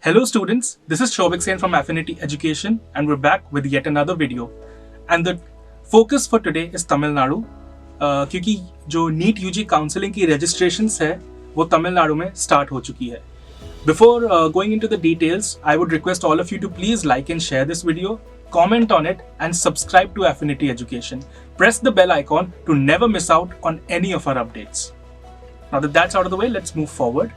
Hello students, this is Shobik Sen from Affinity Education and we're back with yet another video. And the focus for today is Tamil Nadu क्योंकि जो NEET UG counselling की registrations है वो तमिलनाडु में start हो चुकी है. Before going into the details, I would request all of you to please like and share this video, comment on it and subscribe to Affinity Education. Press the bell icon to never miss out on any of our updates. Now that that's out of the way, let's move forward.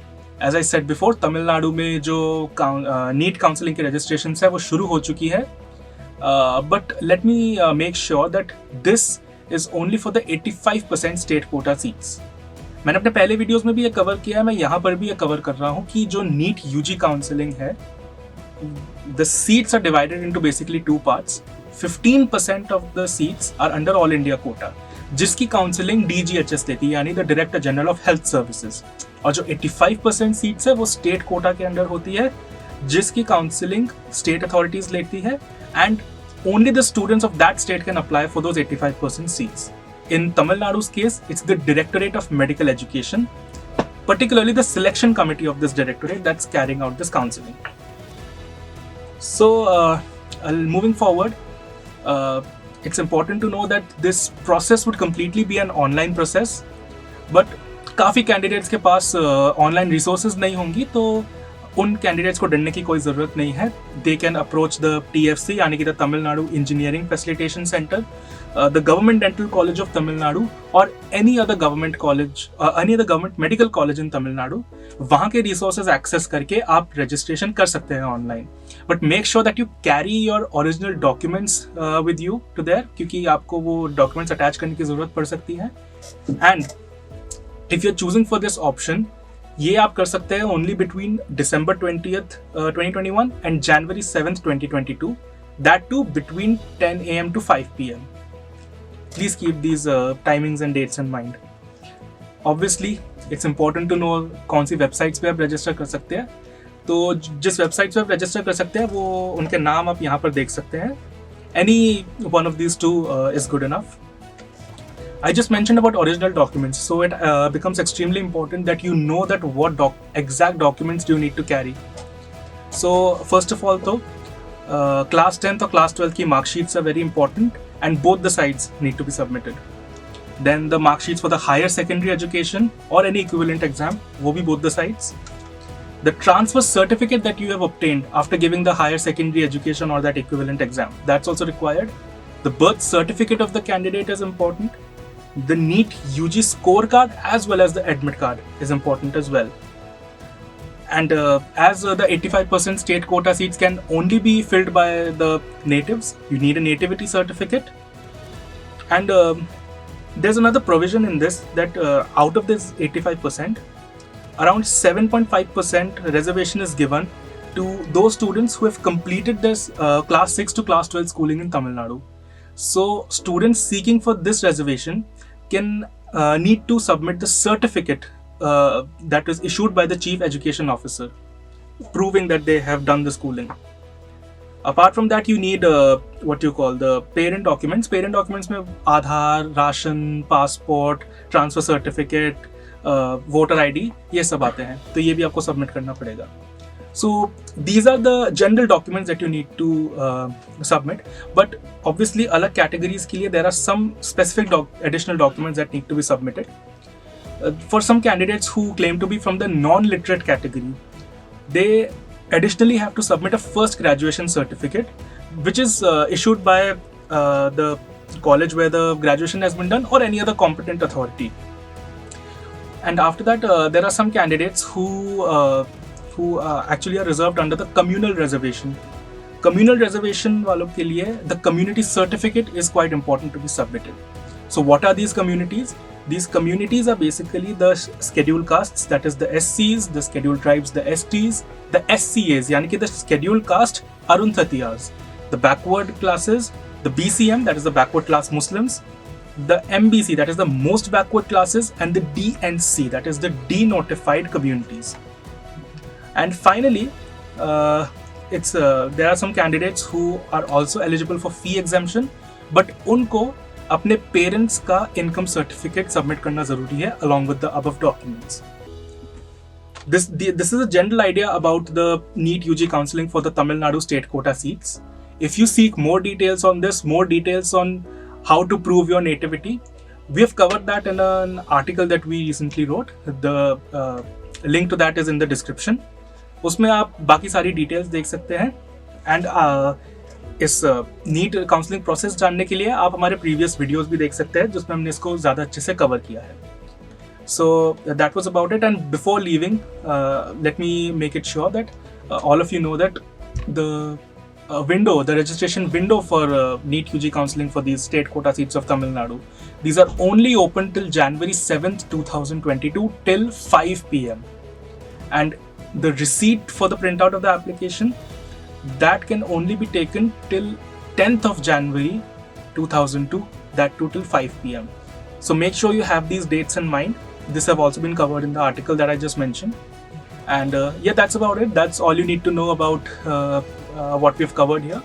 As I said before, Tamil Nadu में जो NEET counselling की registration है वो शुरू हो चुकी है. But let me make sure that this is only for the 85% state quota seats. मैंने अपने पहले वीडियोस में भी ये कवर किया है, मैं यहाँ पर भी ये कवर कर रहा हूँ कि जो नीट यूजी काउंसलिंग है, the seats are divided into basically two parts. 15% of the seats are under all India quota, जिसकी काउंसलिंग DGHS लेती है, यानी the director general of health services. और जो 85% सीट्स है वो स्टेट कोटा के अंडर होती है, जिसकी काउंसलिंग स्टेट अथॉरिटीज लेती है, and only the students of that state can apply for those 85% seats. In Tamil Nadu's case, it's the Directorate of Medical Education, particularly the selection committee of this directorate that's carrying out this counseling. So, moving forward, it's important to know that this process would completely be an online process, but काफ़ी candidates के पास online resources नहीं होंगी, तो उन candidates को डरने की कोई ज़रूरत नहीं है. They can approach the TFC यानी कि the Tamil Nadu engineering facilitation centre, the government dental college of Tamil Nadu और any other government medical college in Tamil Nadu. वहाँ के रिसोर्सेज एक्सेस करके आप रजिस्ट्रेशन कर सकते हैं online. But make sure that you carry your original documents with you to there, क्योंकि आपको वो डॉक्यूमेंट्स अटैच करने की ज़रूरत पड़ सकती है. And if you're choosing for this option, ये आप कर सकते हैं only between December 20th, 2021 and January 7th, 2022. That too between 10 AM to 5 PM. Please keep these timings and dates in mind. Obviously, it's important to know कौन सी websites पे आप register कर सकते हैं. तो जिस वेबसाइट पे आप रजिस्टर कर सकते हैं वो उनके नाम आप यहाँ पर देख सकते हैं. Any one of these two is good enough. I just mentioned about original documents, so it becomes extremely important that you know that what exact documents do you need to carry. So first of all, though, class 10th or class 12th की mark sheets are very important, and both the sides need to be submitted. Then the mark sheets for the higher secondary education or any equivalent exam, वो भी both the sides. The transfer certificate that you have obtained after giving the higher secondary education or that equivalent exam, that's also required. The birth certificate of the candidate is important. The NEET UG scorecard as well as the admit card is important as well. And as the 85% state quota seats can only be filled by the natives, you need a nativity certificate. And there's another provision in this that out of this 85%, around 7.5% reservation is given to those students who have completed this class 6 to class 12 schooling in Tamil Nadu. So students seeking for this reservation can need to submit the certificate that is issued by the Chief Education Officer, proving that they have done the schooling. Apart from that, you need what you call the parent documents. Parent documents में Aadhaar, ration, passport, transfer certificate, voter ID, ये सब आते हैं, तो ये भी आपको submit करना पड़ेगा. So these are the general documents that you need to submit, but obviously अलग categories के लिए there are some specific additional documents that need to be submitted. For some candidates who claim to be from the non-literate category, they additionally have to submit a first graduation certificate, which is issued by the college where the graduation has been done or any other competent authority. And after that, there are some candidates who actually are reserved under the communal reservation. Communal reservation वालों के लिए the community certificate is quite important to be submitted. So what are these communities? These communities are basically the scheduled castes, that is the SCs, the scheduled tribes, the STs, the SCAs, यानी कि the scheduled caste Arundhatiyas, the backward classes, the BCM, that is the backward class Muslims, the MBC, that is the most backward classes, and the DNC, that is the denotified communities. And finally, there are some candidates who are also eligible for fee exemption, but उनको अपने parents का income certificate submit करना जरूरी है along with the above documents. This is a general idea about the NEET UG counselling for the Tamil Nadu state quota seats. If you seek more details on this, more details on how to prove your nativity, we have covered that in an article that we recently wrote. The link to that is in the description. उसमें आप बाकी सारी details देख सकते हैं. And इस NEET counselling process जानने के लिए आप हमारे प्रीवियस वीडियोस भी देख सकते हैं जिसमें हमने इसको ज़्यादा अच्छे से कवर किया है. So that was about it. And before leaving, let me make it sure that all of you know that the the registration window for NEET UG counselling for these state quota seats of Tamil Nadu, these are only open till January 7th, 2022 till 5 p.m. And the receipt for the printout of the application, that can only be taken till 10th of January 2002, that too till 5 p.m. So make sure you have these dates in mind. This have also been covered in the article that I just mentioned. And yeah, that's about it. That's all you need to know about what we've covered here.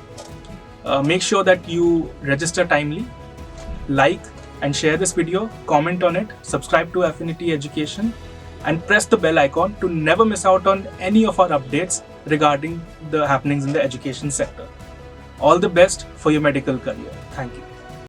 Make sure that you register timely, like and share this video, comment on it, subscribe to Affinity Education, and press the bell icon to never miss out on any of our updates regarding the happenings in the education sector. All the best for your medical career. Thank you.